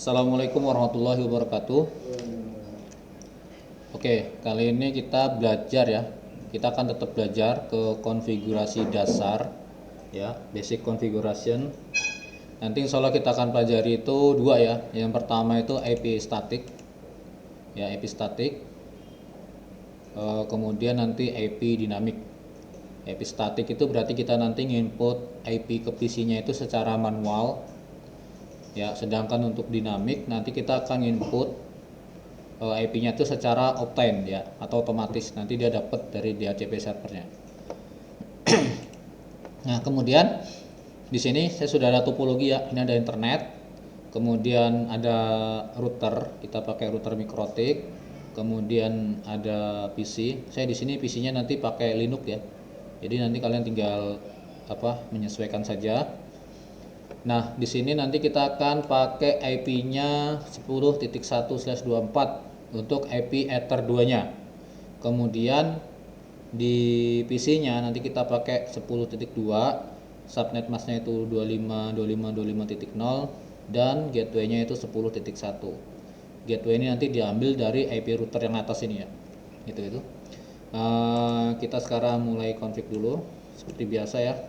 Assalamualaikum warahmatullahi wabarakatuh. Oke, kali ini kita belajar ya. Kita akan tetap belajar ke konfigurasi dasar ya, basic configuration. Nanti insya Allah kita akan pelajari itu dua ya. Yang pertama itu IP static ya, IP static. Kemudian nanti IP dinamik. IP static itu berarti kita nanti nginput IP ke PC-nya itu secara manual ya, sedangkan untuk dinamik nanti kita akan input IP-nya itu secara Optane ya, atau otomatis nanti dia dapat dari DHCP servernya. Nah, kemudian di sini saya sudah ada topologi ya. Ini ada internet, kemudian ada router, kita pakai router MikroTik, kemudian ada PC. Saya di sini PC-nya nanti pakai Linux ya. Jadi nanti kalian tinggal menyesuaikan saja. Nah, di sini nanti kita akan pakai IP-nya 10.1/24 untuk IP Ether 2-nya. Kemudian di PC-nya nanti kita pakai 10.2, subnet masknya itu 25.25.25.0 dan gateway-nya itu 10.1. Gateway ini nanti diambil dari IP router yang atas ini ya. Gitu. Kita sekarang mulai config dulu seperti biasa ya.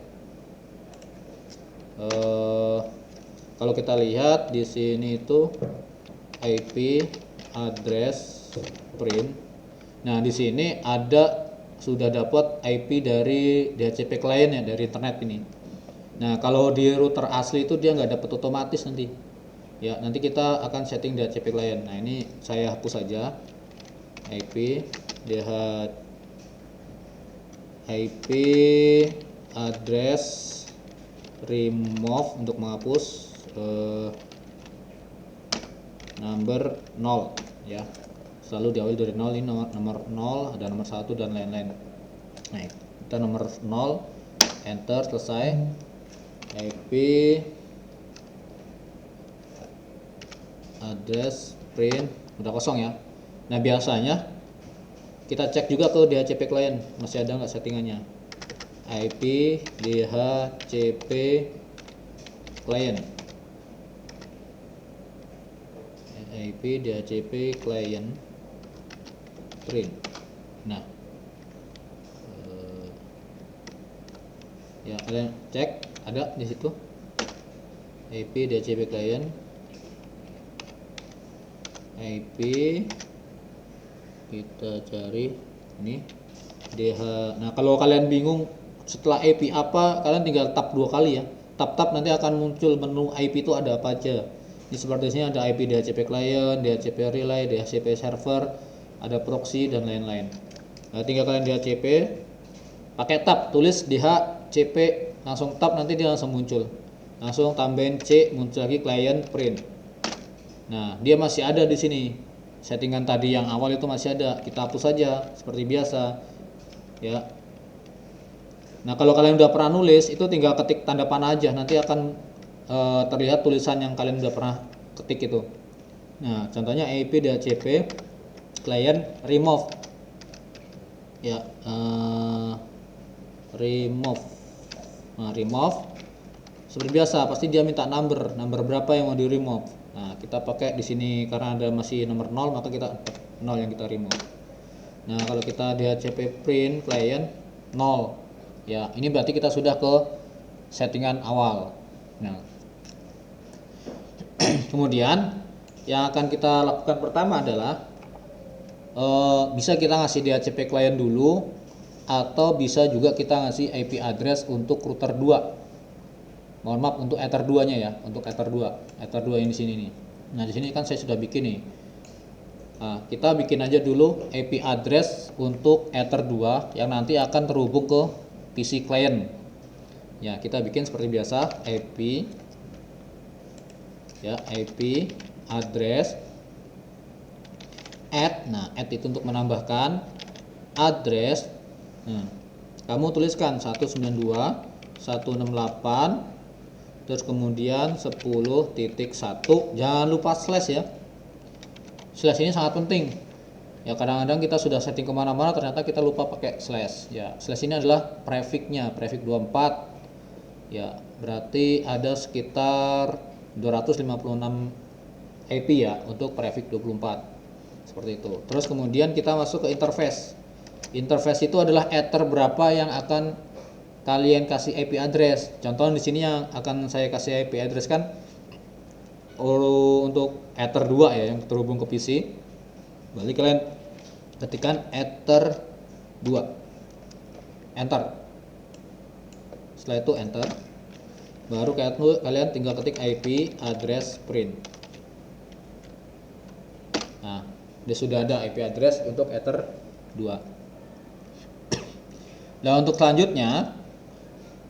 Kalau kita lihat di sini itu IP address print. Nah, di sini ada sudah dapat IP dari DHCP client ya, dari internet ini. Nah, kalau di router asli itu dia nggak dapat otomatis nanti. Ya, nanti kita akan setting DHCP client. Nah, ini saya hapus saja. IP address remove untuk menghapus number 0 ya, selalu diawali dari 0. ini nomor 0, ada nomor 1 dan lain-lain. Nah, kita nomor 0, enter, selesai. IP address print udah kosong ya. Nah, biasanya kita cek juga ke DHCP client masih ada nggak settingannya. IP DHCP client, IP DHCP client print. Nah, ya kalian cek ada di situ IP DHCP client, IP kita cari ini DH. Nah, kalau kalian bingung setelah IP apa, kalian tinggal tap 2 kali ya. Tap nanti akan muncul menu IP itu ada apa aja. Ini seperti sini ada IP DHCP client, DHCP relay, DHCP server, ada proxy dan lain-lain. Nah, tinggal kalian DHCP pakai tab, tulis DHCP, langsung tab, nanti dia langsung muncul. Langsung tambahin C, muncul lagi client print. Nah, dia masih ada di sini. Settingan tadi yang awal itu masih ada. Kita hapus saja seperti biasa. Ya. Nah, kalau kalian udah pernah nulis, itu tinggal ketik tanda panah aja, nanti akan terlihat tulisan yang kalian udah pernah ketik itu. Nah, contohnya IP DHCP client remove. Ya, remove. Nah, remove seperti biasa, pasti dia minta number berapa yang mau di remove. Nah, kita pakai di sini karena ada masih nomor 0, maka kita 0 yang kita remove. Nah, kalau kita DHCP print client 0 ya, ini berarti kita sudah ke settingan awal. Nah, kemudian yang akan kita lakukan pertama adalah bisa kita ngasih DHCP client dulu, atau bisa juga kita ngasih IP address untuk router 2. Mohon maaf, untuk Ether 2-nya ya, untuk Ether 2 yang di sini nih. Nah, di sini kan saya sudah bikin nih. Nah, kita bikin aja dulu IP address untuk Ether 2 yang nanti akan terhubung ke PC client. Ya, kita bikin seperti biasa, IP address add. Nah, add itu untuk menambahkan address. Nah, kamu tuliskan 192.168 terus kemudian 10.1. Jangan lupa slash ya. Slash ini sangat penting ya, kadang-kadang kita sudah setting kemana-mana ternyata kita lupa pakai slash ya. Slash ini adalah prefix-nya, prefix 24 ya, berarti ada sekitar 256 IP ya untuk prefix 24 seperti itu. Terus kemudian kita masuk ke interface. Interface itu adalah ether berapa yang akan kalian kasih IP address. Contoh di sini yang akan saya kasih IP address kan untuk ether 2 ya yang terhubung ke PC. Berarti kalian ketikkan ether 2. Enter. Setelah itu enter. Baru kalian tinggal ketik IP address print. Nah, dia sudah ada IP address untuk ether 2. Nah, untuk selanjutnya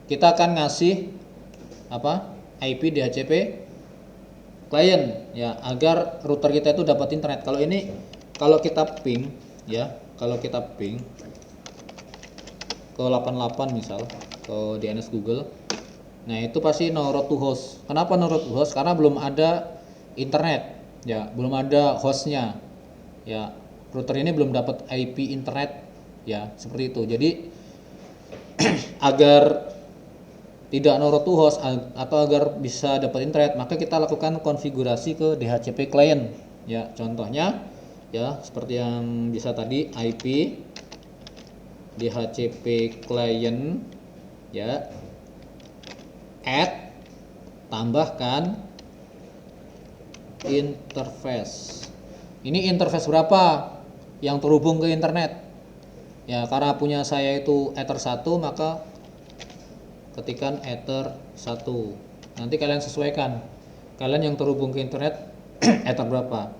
kita akan ngasih IP DHCP client ya agar router kita itu dapat internet. Kalau kita ping ya, kalau kita ping ke 88 misal ke DNS Google. Nah, itu pasti no route to host. Kenapa no route to host? Karena belum ada internet ya, belum ada hostnya ya, router ini belum dapat IP internet ya, seperti itu. Jadi agar tidak no route to host atau agar bisa dapat internet, maka kita lakukan konfigurasi ke DHCP client ya. Contohnya ya seperti yang bisa tadi, IP DHCP client ya, add tambahkan interface. Ini interface berapa yang terhubung ke internet ya, karena punya saya itu ether 1, maka ketikkan ether 1. Nanti kalian sesuaikan kalian yang terhubung ke internet ether berapa,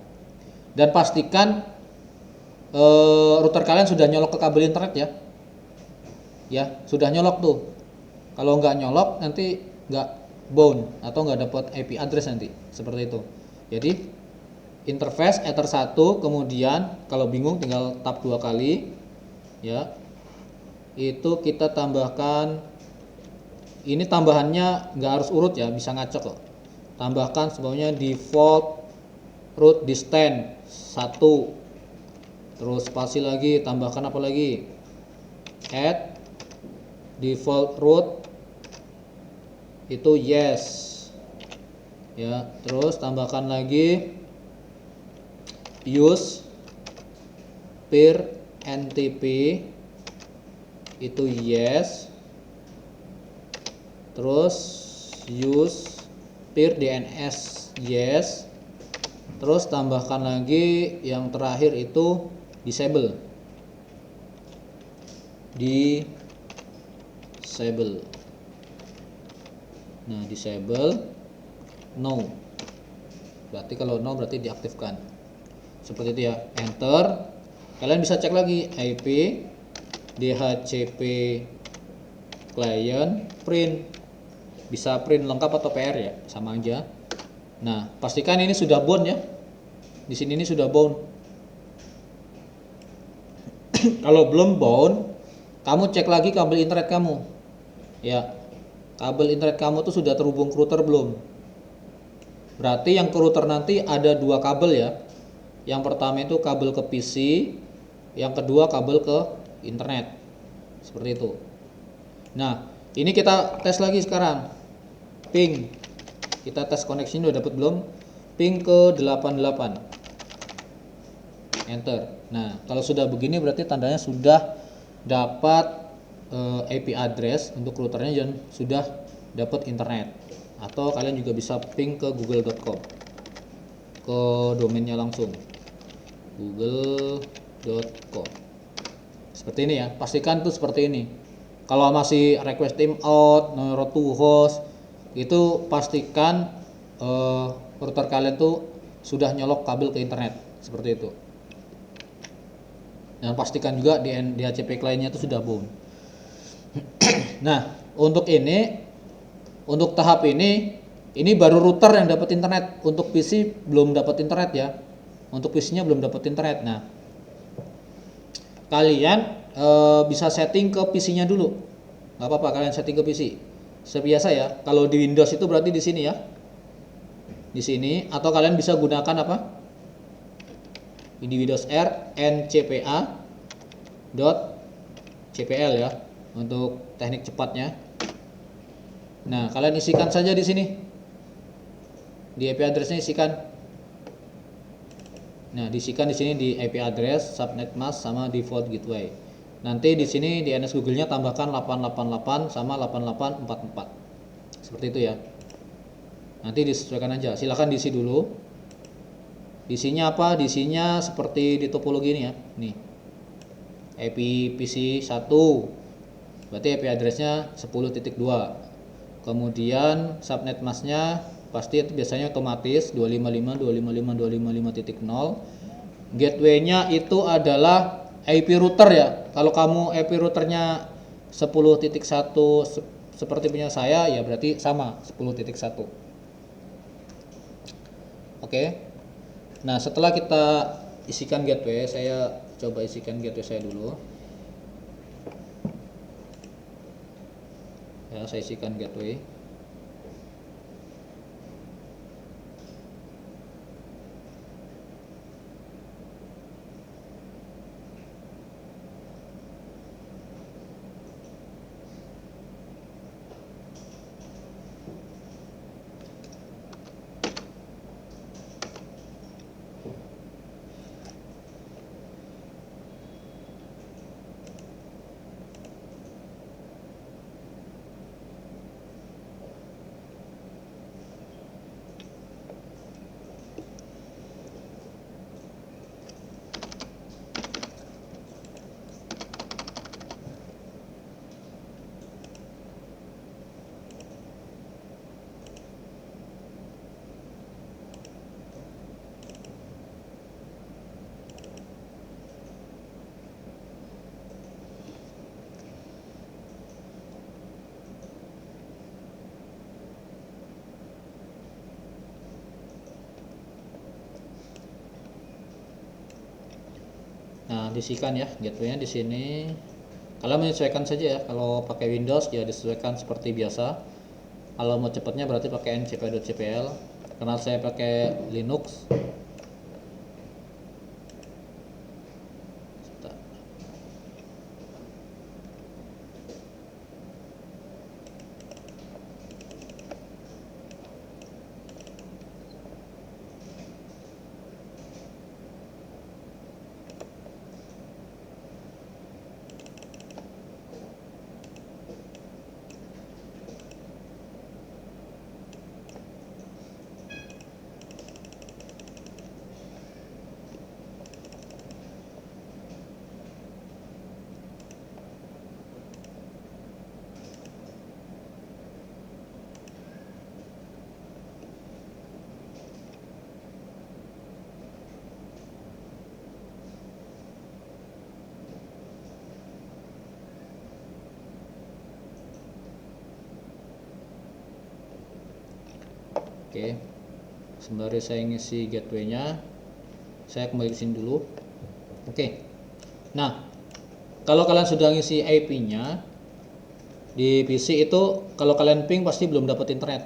dan pastikan router kalian sudah nyolok ke kabel internet ya, sudah nyolok tuh. Kalau nggak nyolok nanti nggak bound atau nggak dapat IP address nanti, seperti itu. Jadi interface ether 1, kemudian kalau bingung tinggal tab 2 kali ya. Itu kita tambahkan, ini tambahannya nggak harus urut ya, bisa ngacak kok. Tambahkan sebabnya default root distance 1, terus spasi lagi, tambahkan apa lagi, add default root itu yes ya, terus tambahkan lagi use peer NTP itu yes, terus use peer DNS yes, terus tambahkan lagi yang terakhir itu disable. Nah, disable no, berarti kalau no berarti diaktifkan, seperti itu ya. Enter. Kalian bisa cek lagi IP DHCP client print, bisa print lengkap atau PR ya, sama aja. Nah, pastikan ini sudah bound ya, di sini ini sudah bound. Kalau belum bound, kamu cek lagi kabel internet kamu ya, kabel internet kamu tuh sudah terhubung ke router belum. Berarti yang ke router nanti ada 2 kabel ya. Yang pertama itu kabel ke PC, yang kedua kabel ke internet, seperti itu. Nah, ini kita tes lagi sekarang. Ping, kita tes connection udah dapat belum? Ping ke 88, enter. Nah, kalau sudah begini berarti tandanya sudah dapat IP address untuk routernya dan sudah dapat internet. Atau kalian juga bisa ping ke google.com, ke domainnya langsung google.com, seperti ini ya. Pastikan tuh seperti ini. Kalau masih request timeout, no route to host, itu pastikan router kalian tuh sudah nyolok kabel ke internet, seperti itu. Dan pastikan juga DHCP clientnya itu sudah bound. Nah, untuk tahap ini baru router yang dapat internet. Untuk PC belum dapat internet ya. Untuk PC-nya belum dapat internet. Nah, kalian bisa setting ke PC-nya dulu. Nggak apa-apa, kalian setting ke PC. Sebiasa ya. Kalau di Windows itu berarti di sini ya. Di sini, atau kalian bisa gunakan apa? Di Windows R ncpa.cpl ya, untuk teknik cepatnya. Nah, kalian isikan saja di sini. Di IP address-nya isikan Nah, diisikan di sini di IP address, subnet mask sama default gateway. Nanti di sini di NS Google-nya tambahkan 888 sama 8844. Seperti itu ya. Nanti disesuaikan aja. Silahkan diisi dulu. Isinya apa? Diisinya seperti di topologi ini ya. Nih. IP PC 1. Berarti IP address-nya 10.2. Kemudian subnet mask-nya pasti itu biasanya otomatis 255.255.255.0. Gateway-nya itu adalah IP router ya. Kalau kamu IP routernya 10.1 seperti punya saya ya berarti sama 10.1. Oke. Nah, setelah kita isikan gateway, saya coba isikan gateway saya dulu. Ya, saya isikan gateway. Nah, diisikan ya gateway-nya di sini. Kalian menyesuaikan saja ya. Kalau pakai Windows ya disesuaikan seperti biasa. Kalau mau cepatnya berarti pakai ncp.cpl. Karena saya pakai Linux. Oke. Sembari saya ngisi gateway-nya, saya kembali ke sini dulu. Oke. Nah, kalau kalian sudah ngisi IP-nya di PC itu, kalau kalian ping pasti belum dapat internet.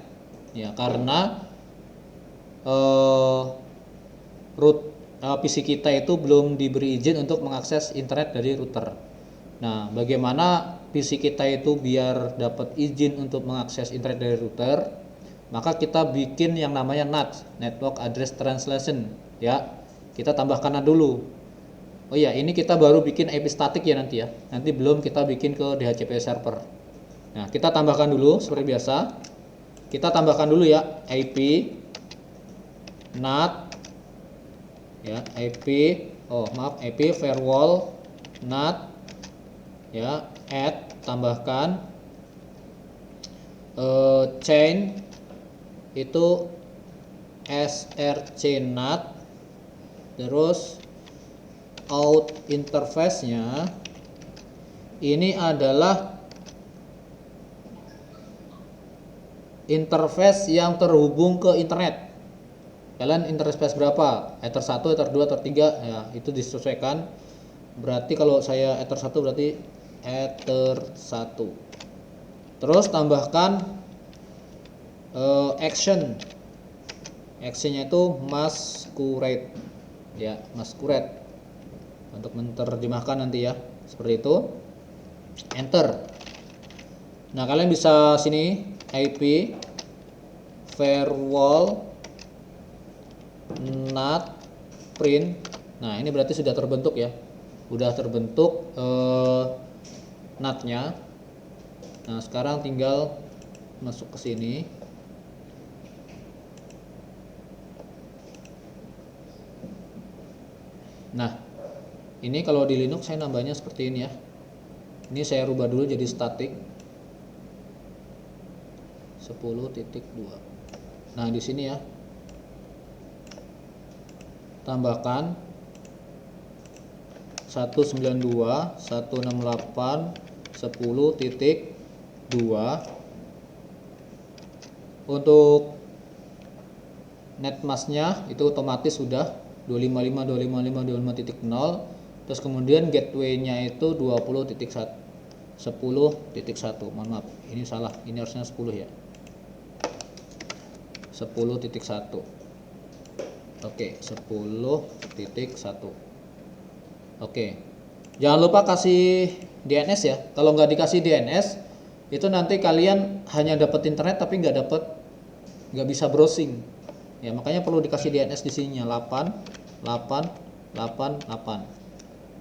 Ya, karena PC kita itu belum diberi izin untuk mengakses internet dari router. Nah, bagaimana PC kita itu biar dapat izin untuk mengakses internet dari router? Maka kita bikin yang namanya NAT, Network Address Translation, ya. Kita tambahkan NAT dulu. Oh iya, ini kita baru bikin IP statik ya nanti ya. Nanti belum kita bikin ke DHCP server. Nah, kita tambahkan dulu seperti biasa. Kita tambahkan dulu ya IP NAT ya, IP firewall NAT ya, add tambahkan chain itu src NAT, terus out interface-nya ini adalah interface yang terhubung ke internet. Kalian interface berapa? Ether 1, Ether 2, Ether 3 ya, itu disesuaikan. Berarti kalau saya Ether 1 berarti Ether 1. Terus tambahkan actionnya itu masquerade ya, masquerade untuk menerjemahkan nanti ya, seperti itu. Enter. Nah, kalian bisa sini IP firewall NAT print. Nah ini berarti sudah terbentuk ya, udah terbentuk NAT-nya. Nah sekarang tinggal masuk ke sini. Nah ini kalau di Linux saya nambahnya seperti ini ya. Ini saya rubah dulu jadi static 10.2. Nah di sini ya, tambahkan 192.168.10.2. Untuk netmasknya itu otomatis sudah 255.255.255.0. Terus kemudian gateway-nya itu 20.1. Mohon maaf, ini salah, ini harusnya 10 ya. 10.1. Oke, 10.1. Oke. Jangan lupa kasih DNS ya. Kalau nggak dikasih DNS, itu nanti kalian hanya dapat internet tapi nggak bisa browsing. Ya, makanya perlu dikasih DNS di sininya 8.8.8.8.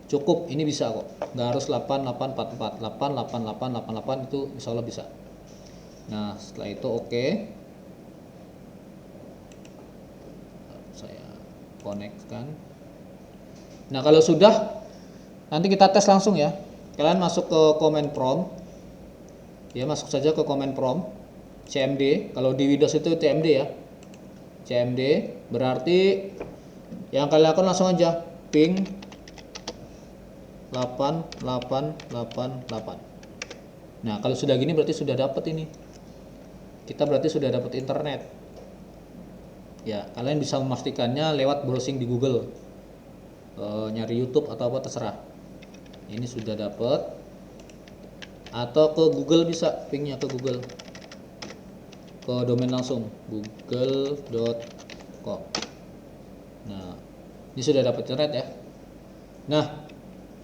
Cukup, ini bisa kok. Nggak harus 8.8.44. 8.8.8.8 itu insya Allah bisa. Nah, setelah itu oke. Saya connect-kan. Nah kalau sudah, nanti kita tes langsung ya. Kalian masuk ke command prompt ya, masuk saja ke command prompt cmd. Kalau di Windows itu cmd ya, cmd berarti yang kalian lakukan langsung aja ping 8888. Nah kalau sudah gini berarti sudah dapat ini, kita berarti sudah dapat internet ya. Kalian bisa memastikannya lewat browsing di Google, nyari YouTube atau apa terserah. Ini sudah dapat, atau ke Google bisa, pingnya ke Google, ke domain langsung google.com. Nah ini sudah dapat internet ya. Nah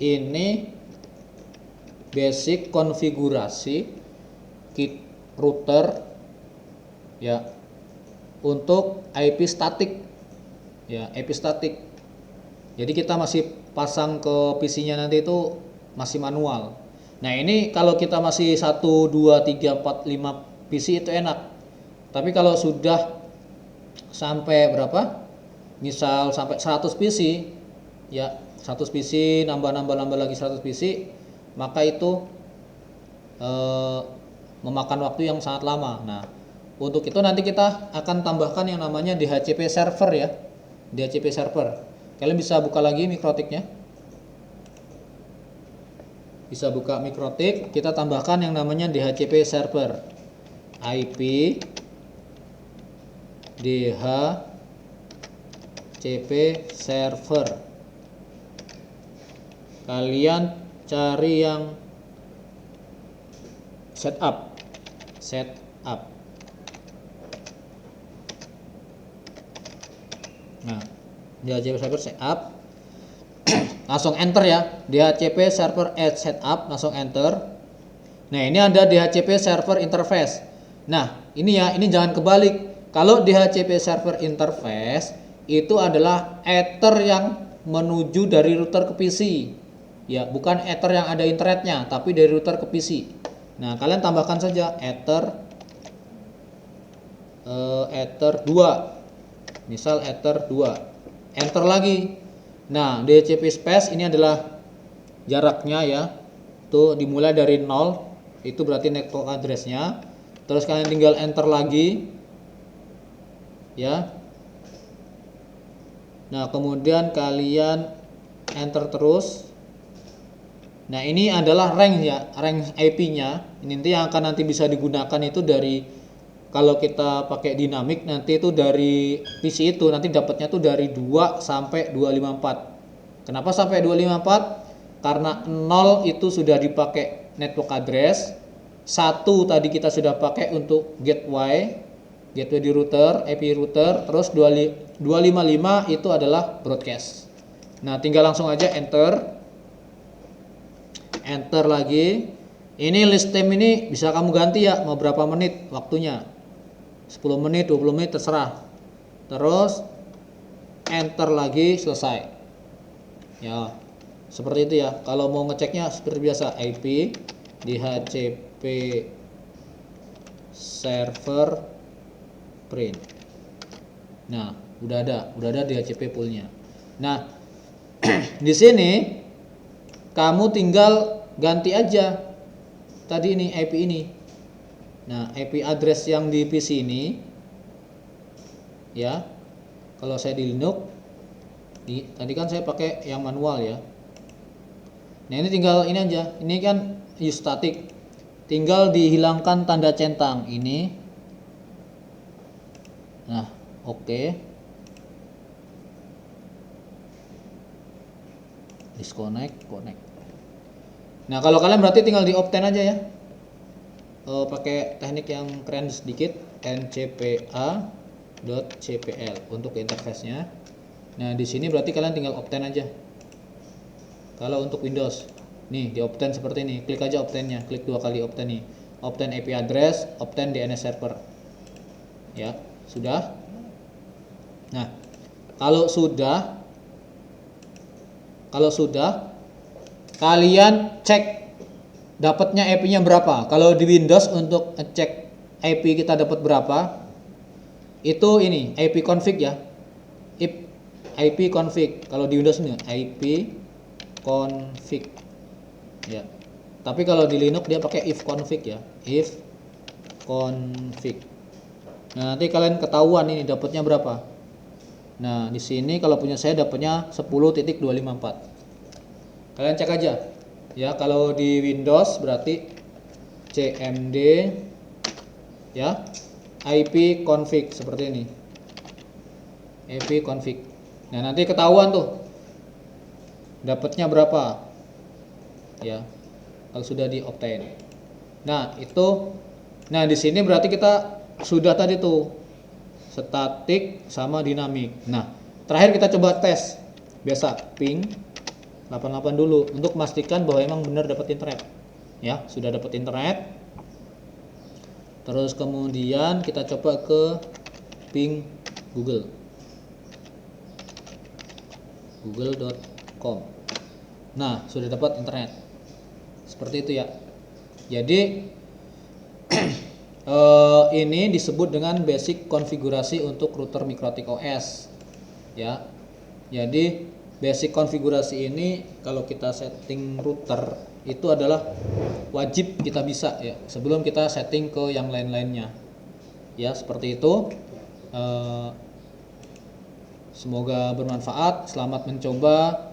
ini basic konfigurasi kit router ya untuk IP statik ya, IP statik. Jadi kita masih pasang ke PC-nya nanti itu masih manual. Nah ini kalau kita masih 1, 2, 3, 4, 5 PC itu enak. Tapi kalau sudah sampai berapa? Misal sampai 100 PC ya, 100 PC nambah lagi 100 PC, maka itu memakan waktu yang sangat lama. Nah untuk itu nanti kita akan tambahkan yang namanya DHCP server ya, DHCP server. Kalian bisa buka lagi mikrotiknya, bisa buka mikrotik, kita tambahkan yang namanya DHCP server, IP DHCP server. Kalian cari yang setup. Nah DHCP server setup, langsung enter ya, DHCP server add setup, langsung enter. Nah ini ada DHCP server interface. Nah ini ya, ini jangan kebalik. Kalau DHCP server interface itu adalah ether yang menuju dari router ke PC ya, bukan ether yang ada internetnya, tapi dari router ke PC. Nah kalian tambahkan saja ether 2, misal ether 2, enter lagi. Nah DHCP space ini adalah jaraknya ya, tuh dimulai dari 0, itu berarti network address-nya. Terus kalian tinggal enter lagi ya. Nah kemudian kalian enter terus. Nah ini adalah range ya, range IP-nya. Ini nanti yang akan nanti bisa digunakan itu dari, kalau kita pakai dinamik nanti itu dari PC itu nanti dapatnya tuh dari 2 sampai 254. Kenapa sampai 254? Karena 0 itu sudah dipakai network address, 1 tadi kita sudah pakai untuk gateway di router, IP router, terus 255 itu adalah broadcast. Nah tinggal langsung aja enter lagi. Ini list time ini bisa kamu ganti ya, mau berapa menit waktunya, 10 menit, 20 menit terserah. Terus enter lagi, selesai. Ya, seperti itu ya. Kalau mau ngeceknya seperti biasa, IP DHCP server print. Nah, udah ada DHCP poolnya. Nah, di sini kamu tinggal ganti aja tadi ini IP ini. Nah, IP address yang di PC ini ya. Kalau saya di Linux tadi kan saya pakai yang manual ya. Nah, ini tinggal ini aja. Ini kan use static. Tinggal dihilangkan tanda centang ini. Nah, oke. Disconnect, connect. Nah, kalau kalian berarti tinggal di obtain aja ya. Pakai teknik yang keren sedikit, ncpa.cpl untuk interface-nya. Nah, di sini berarti kalian tinggal obtain aja. Kalau untuk Windows, nih di obtain seperti ini, klik aja obtain-nya, klik 2 kali obtain nih. Obtain IP address, obtain DNS server. Ya, sudah. Nah, kalau sudah kalian cek dapatnya IP-nya berapa. Kalau di Windows untuk ngecek IP kita dapat berapa, itu ini IP config ya. IP config. Kalau di Windows ini IP config. Ya. Tapi kalau di Linux dia pakai if config ya. If config. Nah, nanti kalian ketahuan ini dapatnya berapa. Nah, di sini kalau punya saya dapatnya 10.254. Kalian cek aja. Ya, kalau di Windows berarti cmd ya IP config seperti ini. IP config. Nah, nanti ketahuan tuh dapatnya berapa. Ya. Kalau sudah di obtain. Nah, itu di sini berarti kita sudah tadi tuh statik sama dinamik. Nah, terakhir kita coba tes. Biasa ping 88 dulu untuk memastikan bahwa emang benar dapat internet. Ya, sudah dapat internet. Terus kemudian kita coba ke ping google.com. Nah, sudah dapat internet. Seperti itu ya. Jadi ini disebut dengan basic konfigurasi untuk router Mikrotik OS. Ya. Jadi basic konfigurasi ini kalau kita setting router itu adalah wajib kita bisa ya sebelum kita setting ke yang lain-lainnya. Ya, seperti itu. Semoga bermanfaat. Selamat mencoba.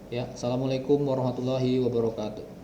Ya, assalamualaikum warahmatullahi wabarakatuh.